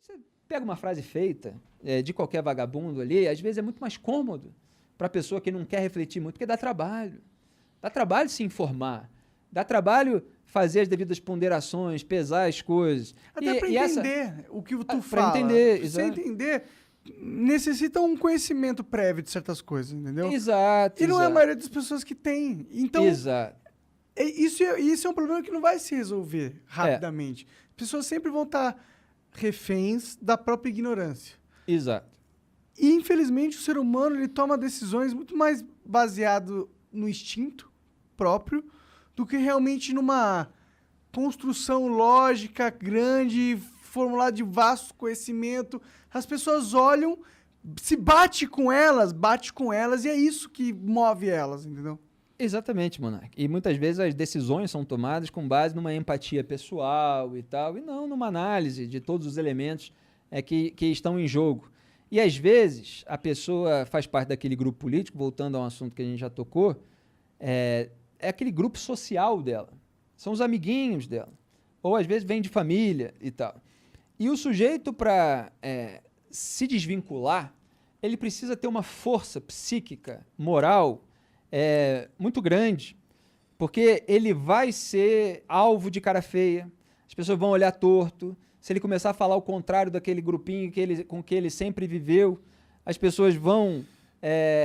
Você pega uma frase feita de qualquer vagabundo ali, às vezes é muito mais cômodo para a pessoa que não quer refletir muito, porque dá trabalho. Dá trabalho se informar. Dá trabalho fazer as devidas ponderações, pesar as coisas. Até para entender o que tu fala. Para entender, pra você entender, necessita um conhecimento prévio de certas coisas, entendeu? Exato. E não é a maioria das pessoas que tem. Então, exato. Isso é um problema que não vai se resolver rapidamente. As pessoas sempre vão estar reféns da própria ignorância. Exato. E, infelizmente, o ser humano ele toma decisões muito mais baseado no instinto próprio do que realmente numa construção lógica grande, formulada de vasto conhecimento. As pessoas olham, se bate com elas e é isso que move elas, entendeu? Exatamente, Monark. E muitas vezes as decisões são tomadas com base numa empatia pessoal e tal, e não numa análise de todos os elementos que estão em jogo. E às vezes a pessoa faz parte daquele grupo político, voltando a um assunto que a gente já tocou, é aquele grupo social dela. São os amiguinhos dela. Ou às vezes vem de família e tal. E o sujeito, para se desvincular, ele precisa ter uma força psíquica, moral, muito grande, porque ele vai ser alvo de cara feia, as pessoas vão olhar torto, se ele começar a falar o contrário daquele grupinho com que ele sempre viveu, as pessoas vão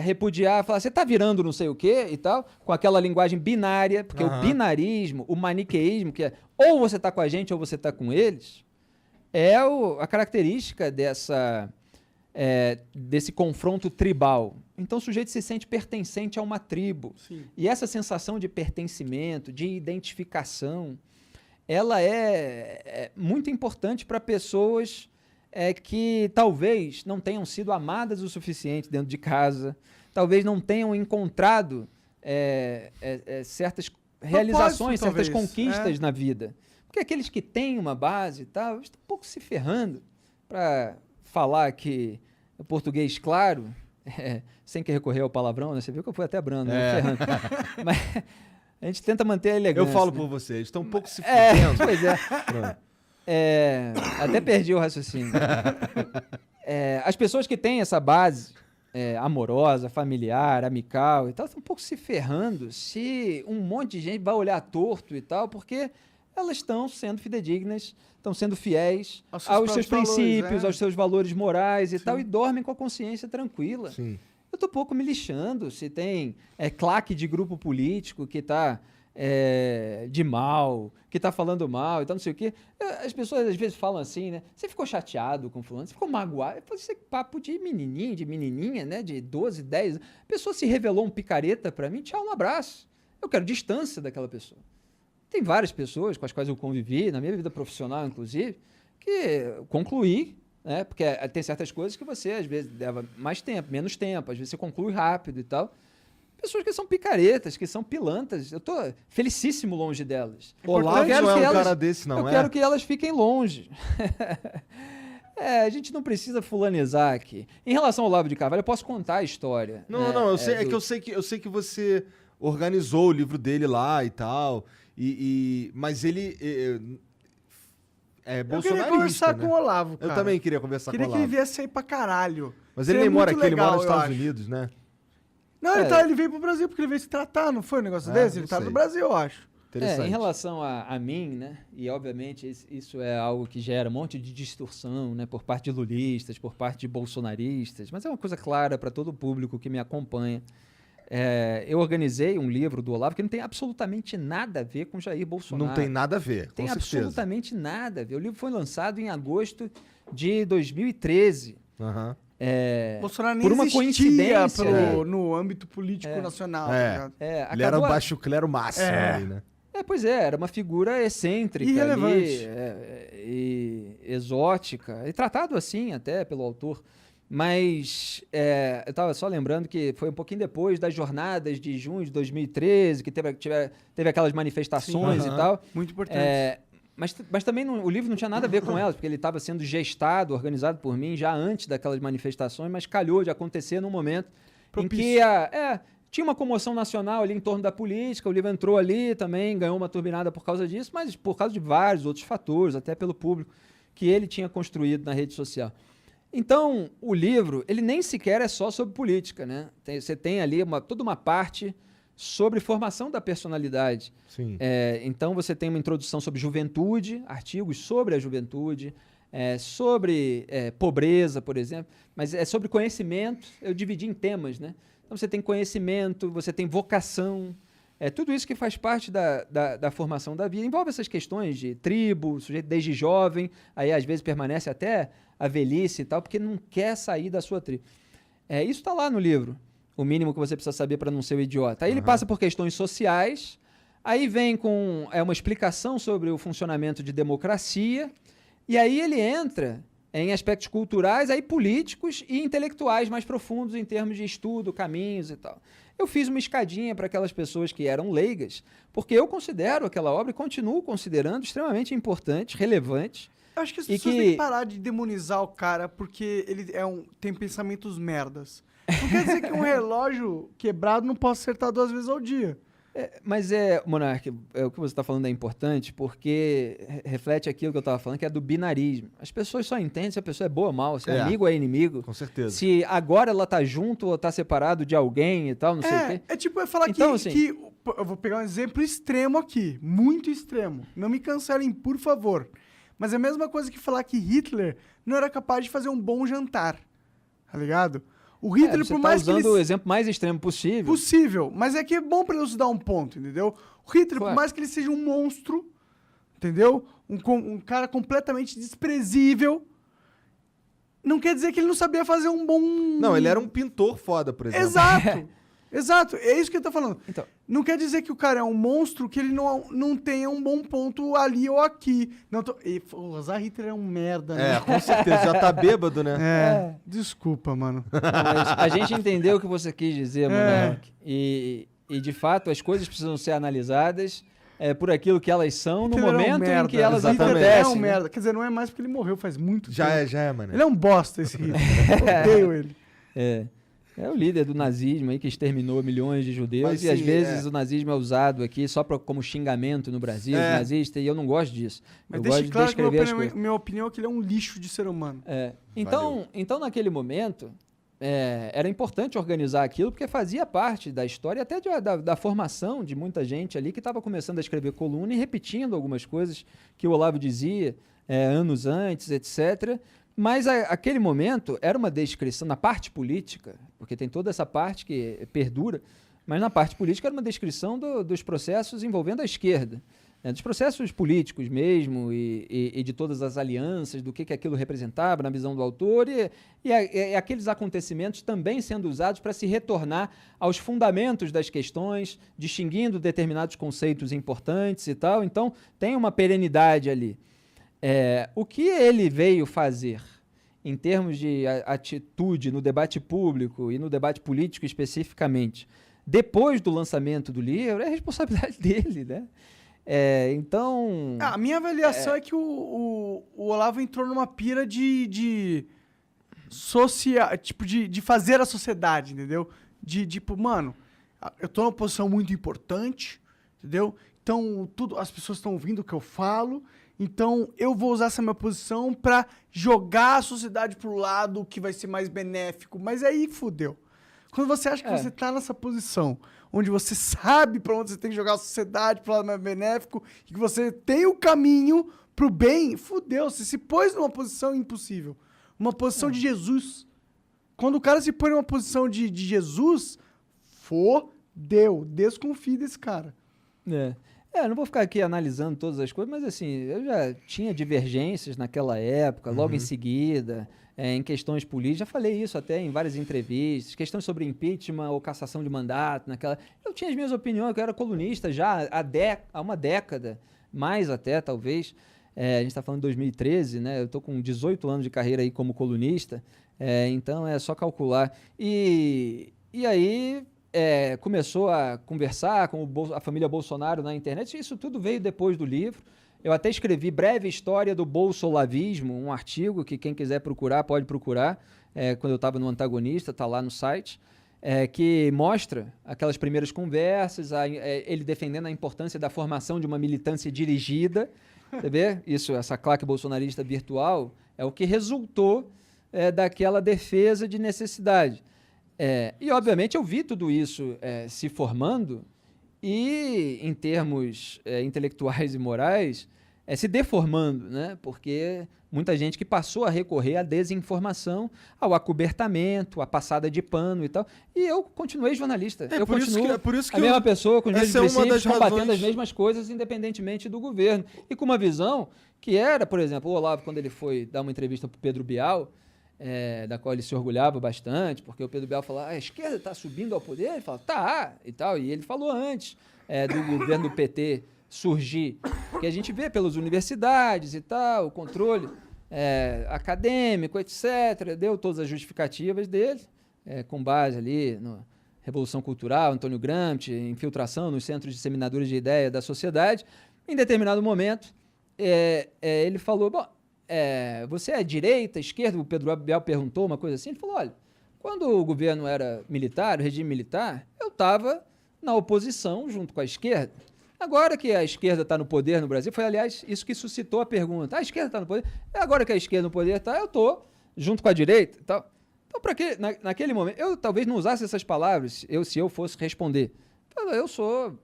repudiar, falar, você tá virando não sei o quê e tal, com aquela linguagem binária, porque o binarismo, o maniqueísmo, que é ou você tá com a gente ou você tá com eles, a característica desse confronto tribal. Então o sujeito se sente pertencente a uma tribo. Sim. E essa sensação de pertencimento, de identificação, ela é muito importante para pessoas que talvez não tenham sido amadas o suficiente dentro de casa, talvez não tenham encontrado certas realizações, certas conquistas na vida. Porque aqueles que têm uma base e tal, estão um pouco se ferrando para falar que o português claro, sem que recorrer ao palavrão, né? Você viu que eu fui até brando, né? Ferrando. Mas a gente tenta manter a elegância. Eu falo por vocês, estão um pouco se fudendo. Pois é. Até perdi o raciocínio. As pessoas que têm essa base amorosa, familiar, amical e tal, estão um pouco se ferrando se um monte de gente vai olhar torto e tal, porque elas estão sendo fidedignas, estão sendo fiéis aos seus princípios, aos seus valores morais e tal, e dormem com a consciência tranquila. Sim. Eu tô pouco me lixando se tem claque de grupo político que tá de mal, que tá falando mal e tal, não sei o quê. As pessoas às vezes falam assim, né? Você ficou chateado com fulano, você ficou magoado. Isso é papo de menininho, de menininha, né? De 12, 10. A pessoa se revelou um picareta pra mim, tchau, um abraço. Eu quero distância daquela pessoa. Tem várias pessoas com as quais eu convivi, na minha vida profissional, inclusive, que concluí, né? Porque tem certas coisas que você, às vezes, leva mais tempo, menos tempo, às vezes você conclui rápido e tal. Pessoas que são picaretas, que são pilantras, eu tô felicíssimo longe delas. Olavo não é um cara desse, não eu quero que elas fiquem longe. A gente não precisa fulanizar aqui. Em relação ao Olavo de Carvalho, eu posso contar a história. Não, eu sei que você organizou o livro dele lá e tal. Mas ele é bolsonarista. Eu queria conversar com o Olavo, cara. Eu também queria conversar com o Olavo. Queria que ele viesse aí pra caralho. Mas ele nem mora aqui, ele mora nos Estados Unidos, né? Não, ele veio pro Brasil porque ele veio se tratar, não foi um negócio desse? Ele tá no Brasil, eu acho. Em relação a mim, né? E obviamente isso é algo que gera um monte de distorção, né? Por parte de lulistas, por parte de bolsonaristas, mas é uma coisa clara para todo o público que me acompanha. Eu organizei um livro do Olavo que não tem absolutamente nada a ver com Jair Bolsonaro. Não tem nada a ver, com tem certeza. Absolutamente nada a ver. O livro foi lançado em agosto de 2013. Bolsonaro nem por uma coincidência no âmbito político nacional. Ele era o baixo clero máximo ali, né? Pois era uma figura excêntrica irrelevante e exótica, e tratado assim até pelo autor. Mas eu estava só lembrando que foi um pouquinho depois das jornadas de junho de 2013, que teve aquelas manifestações e tal. Muito importante. Mas também o livro não tinha nada a ver com elas, porque ele estava sendo gestado, organizado por mim já antes daquelas manifestações, mas calhou de acontecer num momento propício. Em que tinha uma comoção nacional ali em torno da política, o livro entrou ali também, ganhou uma turbinada por causa disso, mas por causa de vários outros fatores, até pelo público que ele tinha construído na rede social. Então, o livro, ele nem sequer é só sobre política, né? Você tem ali toda uma parte sobre formação da personalidade. Sim. Então, você tem uma introdução sobre juventude, artigos sobre a juventude, sobre pobreza, por exemplo, mas é sobre conhecimento. Eu dividi em temas, né? Então, você tem conhecimento, você tem vocação, tudo isso que faz parte da formação da vida. Envolve essas questões de tribo, o sujeito desde jovem, aí às vezes permanece até a velhice e tal, porque não quer sair da sua tribo. Isso está lá no livro, o mínimo que você precisa saber para não ser um idiota. Aí ele passa por questões sociais, aí vem com uma explicação sobre o funcionamento de democracia, e aí ele entra em aspectos culturais, aí políticos e intelectuais mais profundos em termos de estudo, caminhos e tal. Eu fiz uma escadinha para aquelas pessoas que eram leigas, porque eu considero aquela obra e continuo considerando extremamente importante, relevante. Eu acho que as pessoas têm que parar de demonizar o cara porque ele tem pensamentos merdas. Não quer dizer que um relógio quebrado não possa acertar 2 vezes ao dia. Mas, Monark, o que você está falando é importante porque reflete aquilo que eu estava falando, que é do binarismo. As pessoas só entendem se a pessoa é boa ou mal, se é amigo ou é inimigo. Com certeza. Se agora ela tá junto ou tá separado de alguém e tal, não sei o quê. É tipo, eu falar então, que eu vou pegar um exemplo extremo aqui, muito extremo. Não me cancelem, por favor. Mas é a mesma coisa que falar que Hitler não era capaz de fazer um bom jantar, tá ligado? O Hitler, você por mais usando que o exemplo mais extremo possível. Possível, mas é que é bom pra elucidar um ponto, entendeu? O Hitler, Claro. por mais que ele seja um monstro, entendeu? Um cara completamente desprezível, não quer dizer que ele não sabia fazer um bom... Não, ele era um pintor foda, por exemplo. Exato, exato, é isso que eu tô falando. Então, Não quer dizer que o cara é um monstro, que ele não tenha um bom ponto ali ou aqui. Não tô... O Zahar Hitler é um merda, né? Com certeza. Já tá bêbado, né? Desculpa, mano. mas a gente entendeu o que você quis dizer, Monark. E, de fato, as coisas precisam ser analisadas por aquilo que elas são no Hitler é um momento em merda. que elas Hitler acontecem. é um né? merda. Quer dizer, não é mais porque ele morreu faz muito Já tempo. é, mano. Ele é um bosta, esse Hitler. Eu odeio ele. É o líder do nazismo aí que exterminou milhões de judeus. Mas, e às sim, vezes o nazismo é usado aqui só como xingamento no Brasil, os nazistas, e eu não gosto disso. Mas eu deixa gosto de claro que descrever as coisas. minha opinião é que ele é um lixo de ser humano. Então, naquele momento, era importante organizar aquilo, porque fazia parte da história, até da formação de muita gente ali que estava começando a escrever coluna e repetindo algumas coisas que o Olavo dizia anos antes, etc. Mas aquele momento era uma descrição, na parte política, porque tem toda essa parte que perdura, mas na parte política era uma descrição dos processos envolvendo a esquerda, dos processos políticos mesmo e de todas as alianças, do que aquilo representava na visão do autor e aqueles acontecimentos também sendo usados para se retornar aos fundamentos das questões, distinguindo determinados conceitos importantes e tal. Então, tem uma perenidade ali. O que ele veio fazer em termos de atitude no debate público e no debate político especificamente, depois do lançamento do livro, é responsabilidade dele, né? Então... A minha avaliação é que o Olavo entrou numa pira de fazer a sociedade, entendeu? Tipo, mano, eu tô numa posição muito importante, entendeu? Então, as pessoas estão ouvindo o que eu falo, então eu vou usar essa minha posição pra jogar a sociedade pro lado que vai ser mais benéfico. Mas aí, fudeu. Quando você acha que você tá nessa posição, onde você sabe pra onde você tem que jogar a sociedade pro lado mais benéfico, e que você tem o caminho pro bem, fudeu. Você se pôs numa posição impossível. Uma posição de Jesus. Quando o cara se põe numa posição de Jesus, fodeu. Desconfie desse cara. Eu não vou ficar aqui analisando todas as coisas, mas assim, eu já tinha divergências naquela época, logo em seguida, em questões políticas, já falei isso até em várias entrevistas, questões sobre impeachment ou cassação de mandato, eu tinha as minhas opiniões, eu era colunista já há uma década, mais até talvez, a gente está falando de 2013, né? Eu estou com 18 anos de carreira aí como colunista, então é só calcular. E aí... começou a conversar com a família Bolsonaro na internet, isso tudo veio depois do livro. Eu até escrevi Breve História do Bolsolavismo, um artigo que quem quiser procurar, pode procurar, quando eu estava no Antagonista, está lá no site, que mostra aquelas primeiras conversas, ele defendendo a importância da formação de uma militância dirigida, Você vê? Isso, essa claque bolsonarista virtual é o que resultou daquela defesa de necessidade. E, obviamente, eu vi tudo isso se formando e, em termos intelectuais e morais, se deformando, né? Porque muita gente que passou a recorrer à desinformação, ao acobertamento, à passada de pano e tal. E eu continuei jornalista. Eu continuo a mesma pessoa, com os mesmos princípios, combatendo as mesmas coisas, independentemente do governo. E com uma visão que era, por exemplo, o Olavo, quando ele foi dar uma entrevista para o Pedro Bial, da qual ele se orgulhava bastante, porque o Pedro Bial falava, a esquerda está subindo ao poder? Ele falava, tá, e tal. E ele falou antes do governo do PT surgir, que a gente vê pelas universidades e tal, o controle acadêmico, etc., deu todas as justificativas dele, com base ali na Revolução Cultural, Antônio Gramsci, infiltração nos centros disseminadores de ideia da sociedade. Em determinado momento, ele falou, bom, você é direita, esquerda? O Pedro Bial perguntou uma coisa assim, ele falou, olha, quando o governo era militar, o regime militar, eu estava na oposição junto com a esquerda. Agora que a esquerda está no poder no Brasil, foi, aliás, isso que suscitou a pergunta. A esquerda está no poder? Agora que a esquerda no poder está, eu estou junto com a direita e tal. Então, para que, naquele momento, eu talvez não usasse essas palavras se eu fosse responder. Eu sou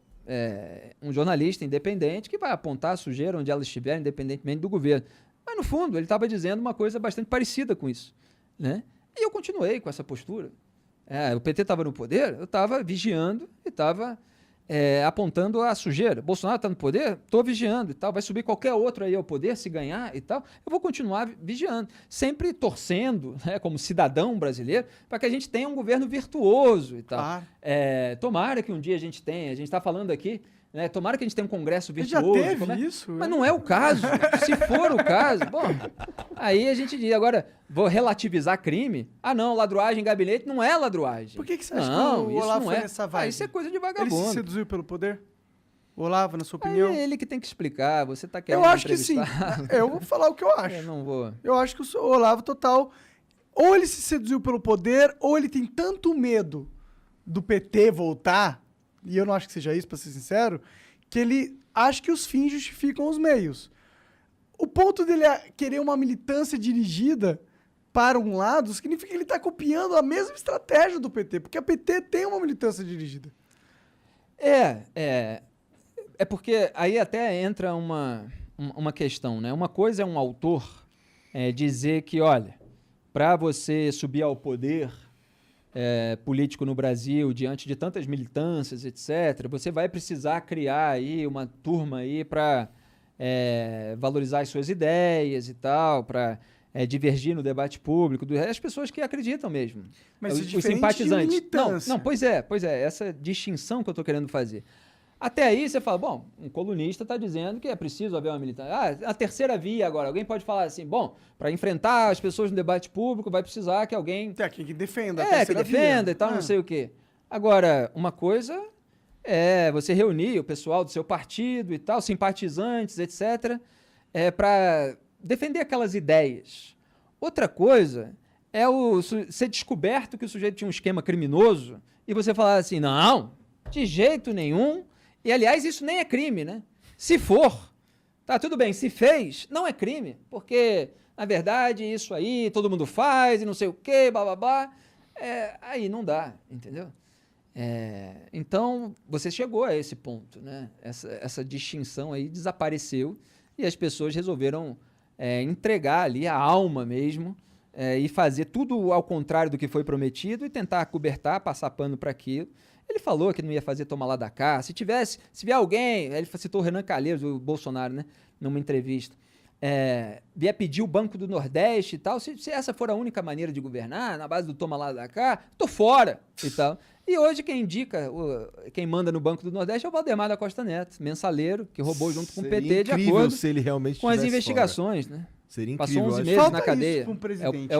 um jornalista independente que vai apontar a sujeira onde ela estiver, independentemente do governo. Mas, no fundo, ele estava dizendo uma coisa bastante parecida com isso, né? E eu continuei com essa postura. O PT estava no poder, eu estava vigiando e estava apontando a sujeira. Bolsonaro está no poder? Estou vigiando e tal. Vai subir qualquer outro aí ao poder, se ganhar e tal. Eu vou continuar vigiando. Sempre torcendo, né, como cidadão brasileiro, para que a gente tenha um governo virtuoso e tal. Ah. Tomara que um dia a gente tenha. A gente está falando aqui, né, tomara que a gente tenha um congresso virtuoso. Já teve isso? Mas não é o caso. Se for o caso, bom, aí a gente diz, agora, vou relativizar crime? Ah, não, ladruagem em gabinete não é ladruagem. Por que você acha não, que o Olavo não foi é. nessa vibe? Isso é coisa de Ele vagabundo. se seduziu pelo poder? O Olavo, na sua opinião? É ele que tem que explicar. Você está querendo Eu acho que sim. entrevistar? Eu vou falar o que eu acho. Eu não vou. Eu acho que o Olavo total, ou ele se seduziu pelo poder, ou ele tem tanto medo do PT voltar, e eu não acho que seja isso, pra ser sincero, que ele acha que os fins justificam os meios. O ponto dele querer uma militância dirigida para um lado significa que ele está copiando a mesma estratégia do PT, porque a PT tem uma militância dirigida. É porque aí até entra uma questão, né? Uma coisa é um autor dizer que, olha, para você subir ao poder político no Brasil, diante de tantas militâncias, etc., você vai precisar criar aí uma turma aí para valorizar as suas ideias e tal, para divergir no debate público, as pessoas que acreditam mesmo. Mas os simpatizantes. De militância. Não, pois é, essa distinção que eu estou querendo fazer. Até aí você fala, bom, um colunista está dizendo que é preciso haver uma militância. A terceira via agora. Alguém pode falar assim, bom, para enfrentar as pessoas no debate público vai precisar que alguém... Tem aqui que defenda a que terceira defenda via. e tal, não sei o quê. Agora, uma coisa é você reunir o pessoal do seu partido e tal, simpatizantes, etc., para defender aquelas ideias. Outra coisa é ser descoberto que o sujeito tinha um esquema criminoso e você falar assim, não, de jeito nenhum. E, aliás, isso nem é crime, né? Se for, tá tudo bem, se fez, não é crime, porque, na verdade, isso aí todo mundo faz e não sei o quê, blá, blá, blá. Aí não dá, entendeu? Então, você chegou a esse ponto, né? Essa distinção aí desapareceu e as pessoas resolveram entregar ali a alma mesmo e fazer tudo ao contrário do que foi prometido e tentar acobertar, passar pano para aquilo. Ele falou que não ia fazer toma lá da cá. Se vier alguém, ele citou o Renan Calheiros, o Bolsonaro, né, numa entrevista, vier pedir o Banco do Nordeste e tal, se essa for a única maneira de governar, na base do toma lá da cá, tô fora e tal. E hoje quem indica, quem manda no Banco do Nordeste é o Valdemar da Costa Neto, mensaleiro, que roubou junto com o PT de acordo se ele realmente com as investigações, fora. né? Seria incrível. Passou 11 meses Falta na isso cadeia. pra um presidente,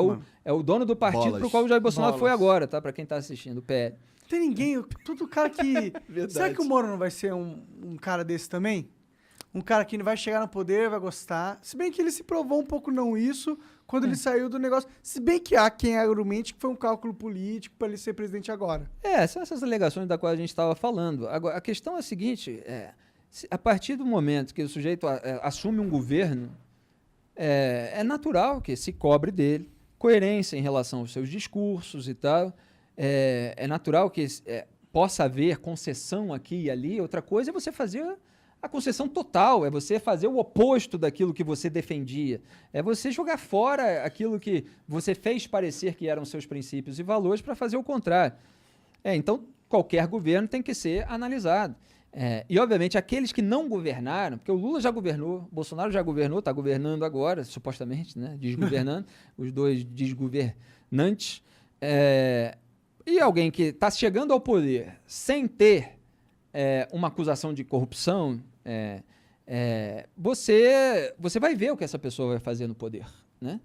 é o dono do partido pro qual o Jair Bolsonaro foi agora, tá? Para quem tá assistindo, o PL. Tem ninguém, todo cara que... Verdade. Será que o Moro não vai ser um cara desse também? Um cara que vai chegar no poder, vai gostar. Se bem que ele se provou um pouco não isso quando ele saiu do negócio. Se bem que há quem argumente que foi um cálculo político para ele ser presidente agora. São essas alegações da qual a gente estava falando. Agora, a questão é a seguinte, A partir do momento que o sujeito assume um governo, é natural que se cobre dele coerência em relação aos seus discursos e tal. É natural que possa haver concessão aqui e ali. Outra coisa é você fazer a concessão total, é você fazer o oposto daquilo que você defendia. É você jogar fora aquilo que você fez parecer que eram seus princípios e valores para fazer o contrário. Então, qualquer governo tem que ser analisado. E, obviamente, aqueles que não governaram, porque o Lula já governou, o Bolsonaro já governou, está governando agora, supostamente, né, desgovernando, os dois desgovernantes. E alguém que está chegando ao poder sem ter uma acusação de corrupção, você vai ver o que essa pessoa vai fazer no poder, né?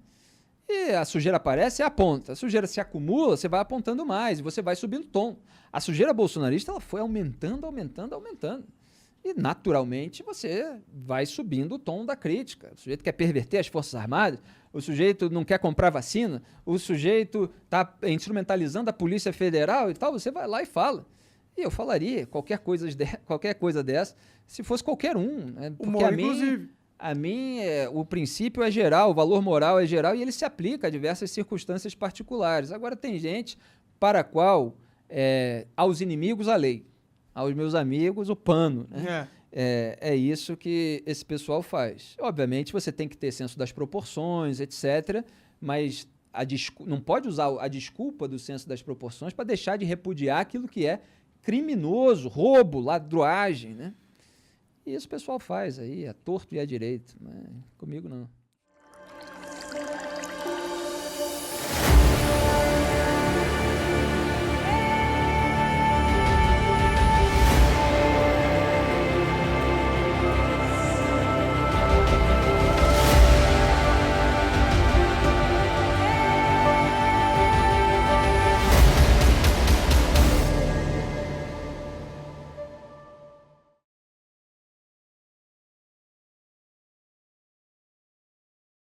E a sujeira aparece, você aponta. A sujeira se acumula, você vai apontando mais e você vai subindo o tom. A sujeira bolsonarista ela foi aumentando. E, naturalmente, você vai subindo o tom da crítica. O sujeito quer perverter as Forças Armadas, o sujeito não quer comprar vacina, o sujeito está instrumentalizando a Polícia Federal e tal, você vai lá e fala. E eu falaria qualquer coisa dessa se fosse qualquer um. Né? Porque a mim, o princípio é geral, o valor moral é geral e ele se aplica a diversas circunstâncias particulares. Agora, tem gente para a qual, aos inimigos, a lei. Aos meus amigos, o pano. Né? É isso que esse pessoal faz. Obviamente, você tem que ter senso das proporções, etc., mas não pode usar a desculpa do senso das proporções para deixar de repudiar aquilo que é criminoso, roubo, ladruagem, né? E isso o pessoal faz aí, é torto e é direito, mas comigo não.